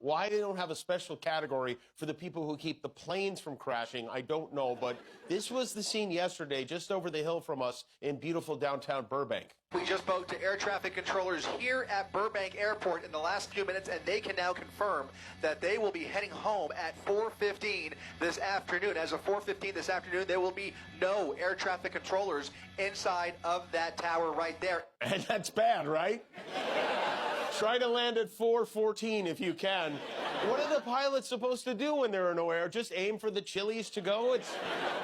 Why they don't have a special category for the people who keep the planes from crashing, I don't know. But this was the scene yesterday just over the hill from us in beautiful downtown Burbank. We just spoke to air traffic controllers here at Burbank Airport in the last few minutes, and they can now confirm that they will be heading home at 4:15 this afternoon. As of 4:15 this afternoon, there will be no air traffic controllers inside of that tower right there. And that's bad, right? Try to land at 4:14 if you can. What are the pilots supposed to do when there are no air? Just aim for the Chili's to go?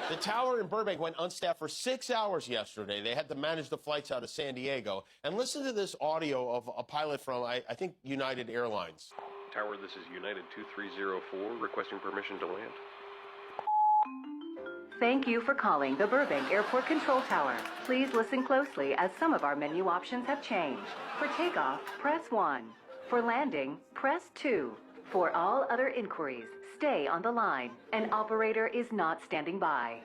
The tower in Burbank went unstaffed for 6 hours yesterday. They had to manage the flights out of San Diego. And listen to this audio of a pilot from, I think, United Airlines. Tower, this is United 2304, requesting permission to land. Thank you for calling the Burbank Airport Control Tower. Please listen closely as some of our menu options have changed. For takeoff, press 1. For landing, press 2. For all other inquiries, stay on the line. An operator is not standing by.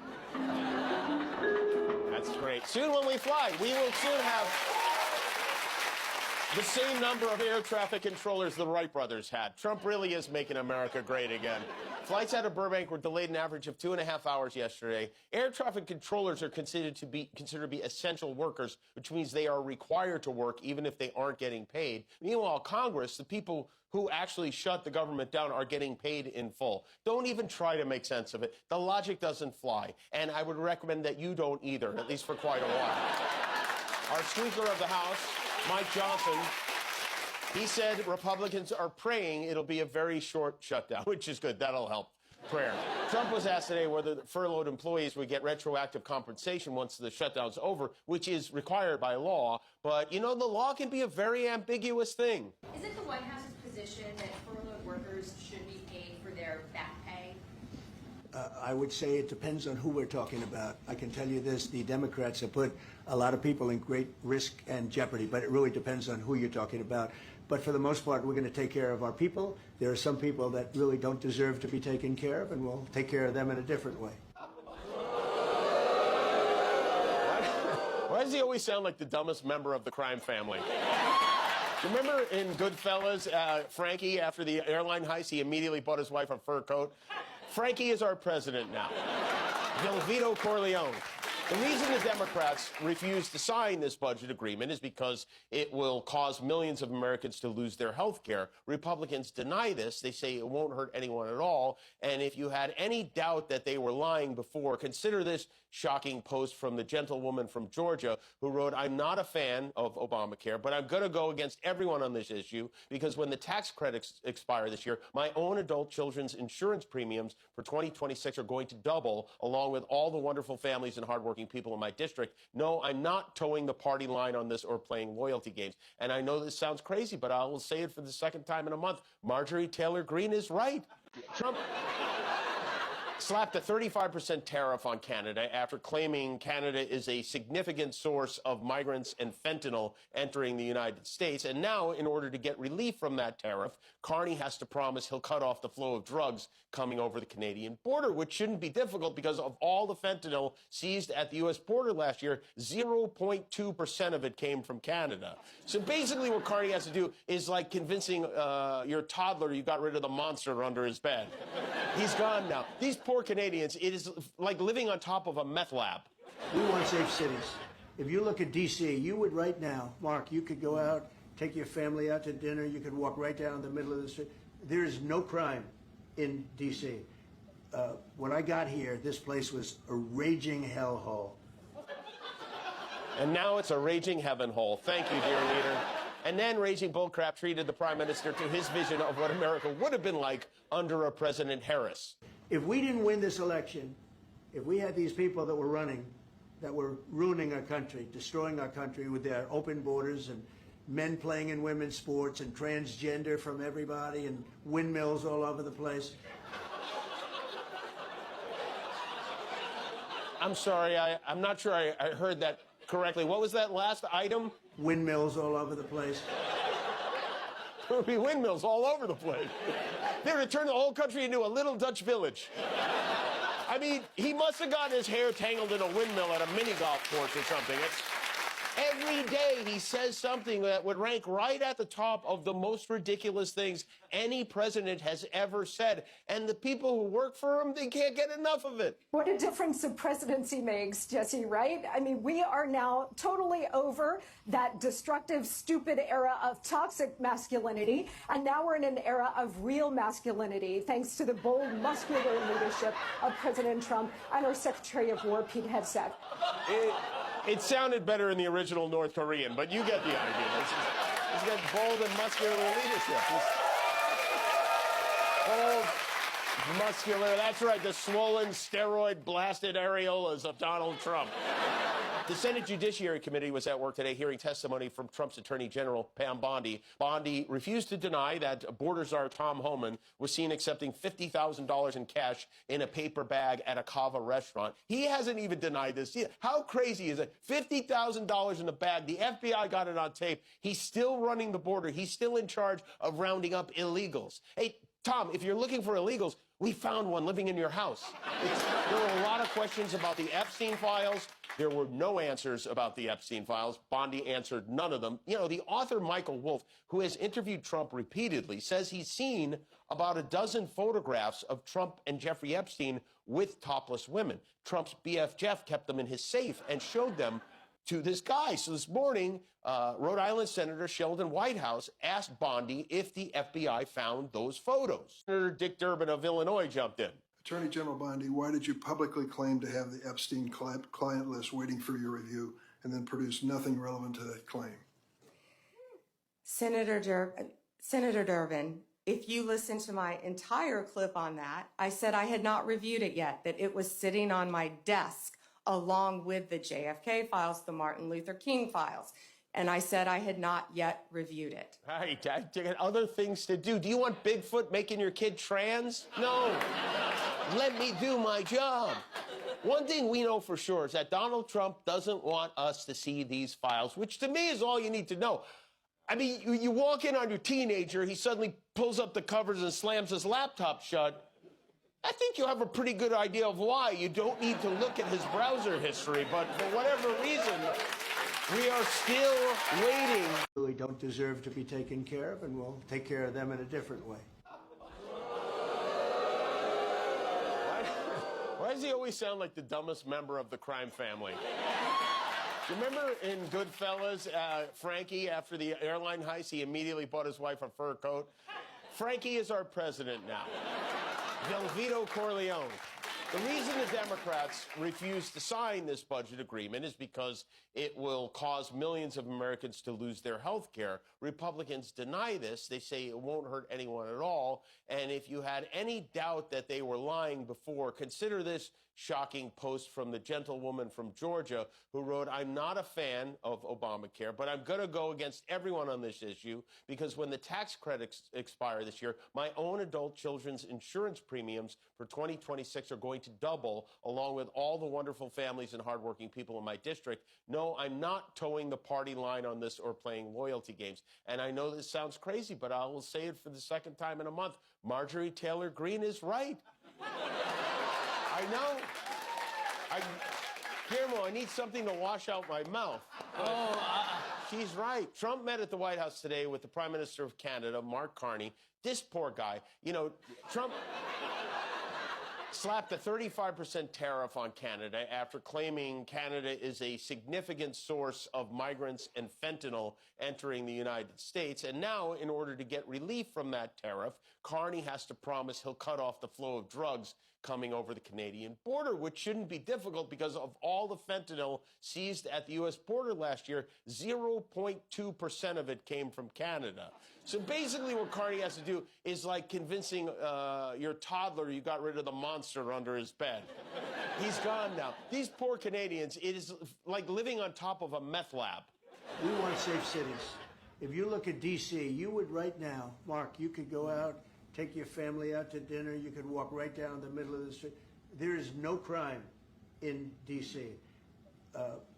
That's great. Soon when we fly, we will soon have the same number of air traffic controllers the Wright brothers had. Trump really is making America great again. Flights out of Burbank were delayed an average of 2.5 hours yesterday. Air traffic controllers are considered to be essential workers, which means they are required to work even if they aren't getting paid. Meanwhile, Congress, the people who actually shut the government down, are getting paid in full. Don't even try to make sense of it. The logic doesn't fly. And I would recommend that you don't either, at least for quite a while. Our Speaker of the House, Mike Johnson, he said Republicans are praying it'll be a very short shutdown, which is good. That'll help. Prayer. Trump was asked today whether furloughed employees would get retroactive compensation once the shutdown's over, which is required by law. But, you know, the law can be a very ambiguous thing. Is it the White House's position that furloughed workers should be paid for their back pay? I would say it depends on who we're talking about. I can tell you this, the Democrats have put a lot of people in great risk and jeopardy, but it really depends on who you're talking about. But for the most part, we're going to take care of our people. There are some people that really don't deserve to be taken care of, and we'll take care of them in a different way. Why does he always sound like the dumbest member of the crime family? Remember in Goodfellas, Frankie, after the airline heist, he immediately bought his wife a fur coat? Frankie is our president now. Del Vito Corleone. The reason the Democrats refuse to sign this budget agreement is because it will cause millions of Americans to lose their health care. Republicans deny this. They say it won't hurt anyone at all. And if you had any doubt that they were lying before, consider this shocking post from the gentlewoman from Georgia who wrote, "I'm not a fan of Obamacare, but I'm going to go against everyone on this issue because when the tax credits expire this year, my own adult children's insurance premiums for 2026 are going to double, along with all the wonderful families and hardworking people in my district. No, I'm not towing the party line on this or playing loyalty games." And I know this sounds crazy, but I will say it for the second time in a month. Marjorie Taylor Greene is right. Trump slapped a 35% tariff on Canada after claiming Canada is a significant source of migrants and fentanyl entering the United States. And now, in order to get relief from that tariff, Carney has to promise he'll cut off the flow of drugs coming over the Canadian border, which shouldn't be difficult because of all the fentanyl seized at the U.S. border last year, 0.2% of it came from Canada. So basically what Carney has to do is like convincing your toddler you got rid of the monster under his bed. He's gone now. These poor Canadians, it is like living on top of a meth lab. We want safe cities. If you look at D.C., you would right now, Mark, you could go out, take your family out to dinner, you could walk right down the middle of the street. There is no crime in D.C. When I got here, this place was a raging hellhole. And now it's a raging heaven hole. Thank you, dear leader. And then Raging Bullcrap treated the prime minister to his vision of what America would have been like under a President Harris. If we didn't win this election, if we had these people that were running, that were ruining our country, destroying our country with their open borders and men playing in women's sports and transgender from everybody and windmills all over the place. I'm sorry, I'm not sure I heard that correctly. What was that last item? Windmills all over the place. There would be windmills all over the place. They would turn the whole country into a little Dutch village. I mean, he must have gotten his hair tangled in a windmill at a mini golf course or something. Every day he says something that would rank right at the top of the most ridiculous things any president has ever said. And the people who work for him, they can't get enough of it. What a difference the presidency makes, Jesse, right? I mean, we are now totally over that destructive, stupid era of toxic masculinity. And now we're in an era of real masculinity, thanks to the bold, muscular leadership of President Trump and our Secretary of War, Pete Hegseth. It sounded better in the original North Korean, but you get the idea. He's got bold and muscular leadership. Bold, muscular, that's right, the swollen, steroid-blasted areolas of Donald Trump. The Senate Judiciary Committee was at work today hearing testimony from Trump's Attorney General, Pam Bondi. Bondi refused to deny that border czar Tom Homan was seen accepting $50,000 in cash in a paper bag at a Cava restaurant. He hasn't even denied this. How crazy is it? $50,000 in a bag. The FBI got it on tape. He's still running the border. He's still in charge of rounding up illegals. Hey, Tom, if you're looking for illegals, we found one living in your house. There were a lot of questions about the Epstein files. There were no answers about the Epstein files. Bondi answered none of them. You know, the author Michael Wolff, who has interviewed Trump repeatedly, says he's seen about a dozen photographs of Trump and Jeffrey Epstein with topless women. Trump's BF Jeff kept them in his safe and showed them to this guy. So this morning, Rhode Island Senator Sheldon Whitehouse asked Bondi if the FBI found those photos. Senator Dick Durbin of Illinois jumped in. Attorney General Bondi, why did you publicly claim to have the Epstein client list waiting for your review and then produce nothing relevant to that claim? Senator Durbin, if you listen to my entire clip on that, I said I had not reviewed it yet, that it was sitting on my desk along with the JFK files, the Martin Luther King files. And I said I had not yet reviewed it. Right, I got other things to do. Do you want Bigfoot making your kid trans? No. Let me do my job. One thing we know for sure is that Donald Trump doesn't want us to see these files, which to me is all you need to know. I mean, you walk in on your teenager, he suddenly pulls up the covers and slams his laptop shut. I think you have a pretty good idea of why. You don't need to look at his browser history, but for whatever reason, we are still waiting. Really don't deserve to be taken care of, and we'll take care of them in a different way. Why does he always sound like the dumbest member of the crime family? Do you remember in Goodfellas, Frankie, after the airline heist, he immediately bought his wife a fur coat? Frankie is our president now. Velveto Corleone. The reason the Democrats refuse to sign this budget agreement is because it will cause millions of Americans to lose their health care. Republicans deny this. They say it won't hurt anyone at all. And if you had any doubt that they were lying before, consider this shocking post from the gentlewoman from Georgia who wrote, "I'm not a fan of Obamacare, but I'm going to go against everyone on this issue because when the tax credits expire this year, my own adult children's insurance premiums for 2026 are going to double, along with all the wonderful families and hardworking people in my district. No, I'm not towing the party line on this or playing loyalty games." And I know this sounds crazy, but I will say it for the second time in a month. Marjorie Taylor Greene is right. I know. Guillermo, I need something to wash out my mouth. She's right. Trump met at the White House today with the Prime Minister of Canada, Mark Carney. This poor guy, you know, Trump slapped a 35% tariff on Canada after claiming Canada is a significant source of migrants and fentanyl entering the United States. And now, in order to get relief from that tariff, Carney has to promise he'll cut off the flow of drugs coming over the Canadian border, which shouldn't be difficult because of all the fentanyl seized at the U.S. border last year, 0.2% of it came from Canada. So basically what Carney has to do is like convincing your toddler you got rid of the monster under his bed. He's gone now. These poor Canadians, it is like living on top of a meth lab. We want safe cities. If you look at D.C., you would right now, Mark, you could go out, take your family out to dinner, you could walk right down the middle of the street. There is no crime in D.C.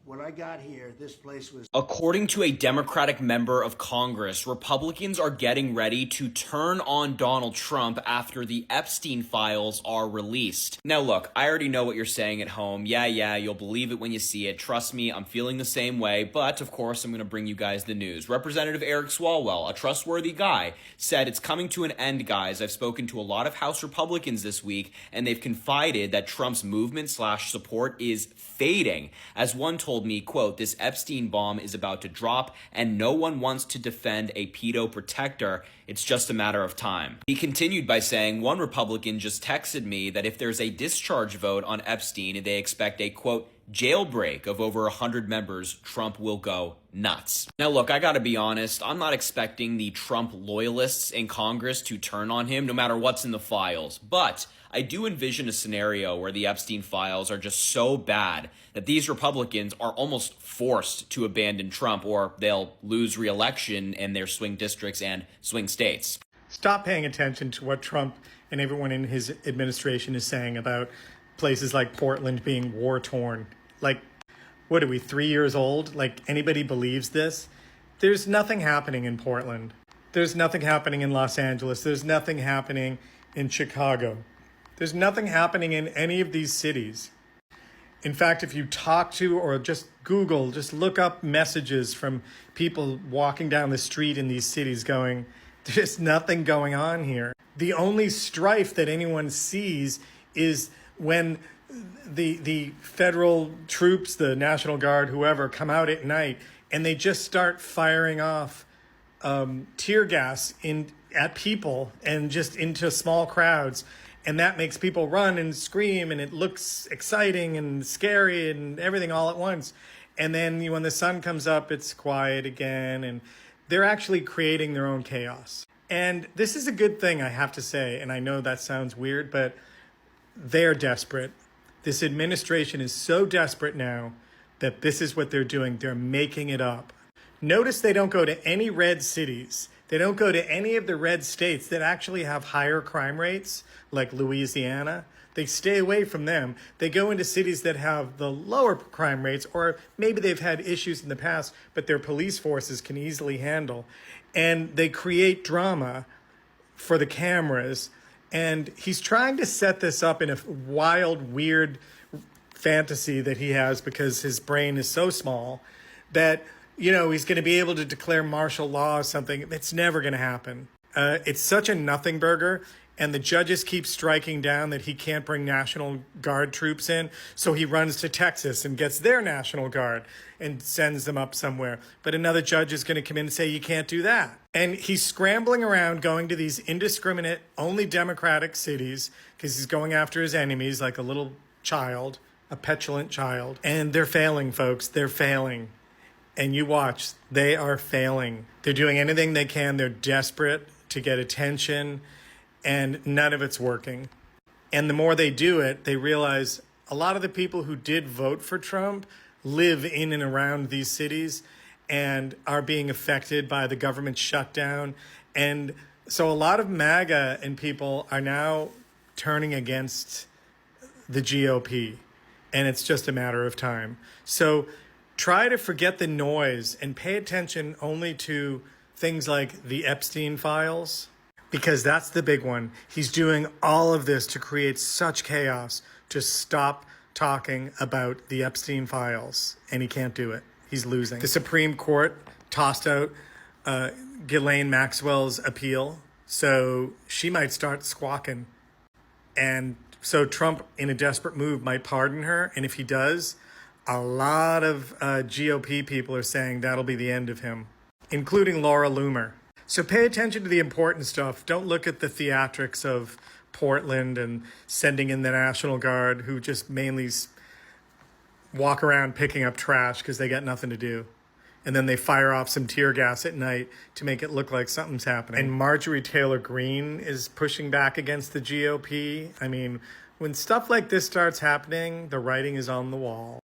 What I got here, this place was... According to a Democratic member of Congress, Republicans are getting ready to turn on Donald Trump after the Epstein files are released. Now look, I already know what you're saying at home. Yeah, you'll believe it when you see it. Trust me, I'm feeling the same way. But of course, I'm going to bring you guys the news. Representative Eric Swalwell, a trustworthy guy, said it's coming to an end, guys. I've spoken to a lot of House Republicans this week, and they've confided that Trump's movement/support is fading. As one told me, quote, "This Epstein bomb is about to drop and no one wants to defend a pedo protector. It's just a matter of time." He continued by saying, one Republican just texted me that if there's a discharge vote on Epstein, they expect a, quote, jailbreak of over 100 members. Trump will go nuts. Now, look, I gotta be honest. I'm not expecting the Trump loyalists in Congress to turn on him no matter what's in the files. But I do envision a scenario where the Epstein files are just so bad that these Republicans are almost forced to abandon Trump, or they'll lose re-election in their swing districts and swing states. Stop paying attention to what Trump and everyone in his administration is saying about places like Portland being war-torn. Like, what are we, 3 years old? Like, anybody believes this? There's nothing happening in Portland. There's nothing happening in Los Angeles. There's nothing happening in Chicago. There's nothing happening in any of these cities. In fact, if you talk to or just Google, just look up messages from people walking down the street in these cities going, there's nothing going on here. The only strife that anyone sees is when the federal troops, the National Guard, whoever, come out at night and they just start firing off tear gas at people and just into small crowds. And that makes people run and scream, and it looks exciting and scary and everything all at once. And then when the sun comes up, it's quiet again, and they're actually creating their own chaos. And this is a good thing, I have to say, and I know that sounds weird, but they're desperate. This administration is so desperate now that this is what they're doing. They're making it up. Notice they don't go to any red cities. They don't go to any of the red states that actually have higher crime rates, like Louisiana. They stay away from them. They go into cities that have the lower crime rates, or maybe they've had issues in the past, but their police forces can easily handle. And they create drama for the cameras. And he's trying to set this up in a wild, weird fantasy that he has because his brain is so small that, you know, he's going to be able to declare martial law or something. It's never going to happen. It's such a nothing burger. And the judges keep striking down that he can't bring National Guard troops in. So he runs to Texas and gets their National Guard and sends them up somewhere. But another judge is going to come in and say, you can't do that. And he's scrambling around going to these indiscriminate, only Democratic cities because he's going after his enemies like a little child, a petulant child. And they're failing, folks. They're failing. And you watch, they are failing. They're doing anything they can. They're desperate to get attention. And none of it's working. And the more they do it, they realize a lot of the people who did vote for Trump live in and around these cities and are being affected by the government shutdown. And so a lot of MAGA and people are now turning against the GOP. And it's just a matter of time. So try to forget the noise and pay attention only to things like the Epstein files. Because that's the big one. He's doing all of this to create such chaos to stop talking about the Epstein files. And he can't do it. He's losing. The Supreme Court tossed out Ghislaine Maxwell's appeal. So she might start squawking. And so Trump, in a desperate move, might pardon her. And if he does, a lot of GOP people are saying that'll be the end of him, including Laura Loomer. So pay attention to the important stuff. Don't look at the theatrics of Portland and sending in the National Guard who just mainly walk around picking up trash because they got nothing to do. And then they fire off some tear gas at night to make it look like something's happening. And Marjorie Taylor Greene is pushing back against the GOP. I mean, when stuff like this starts happening, the writing is on the wall.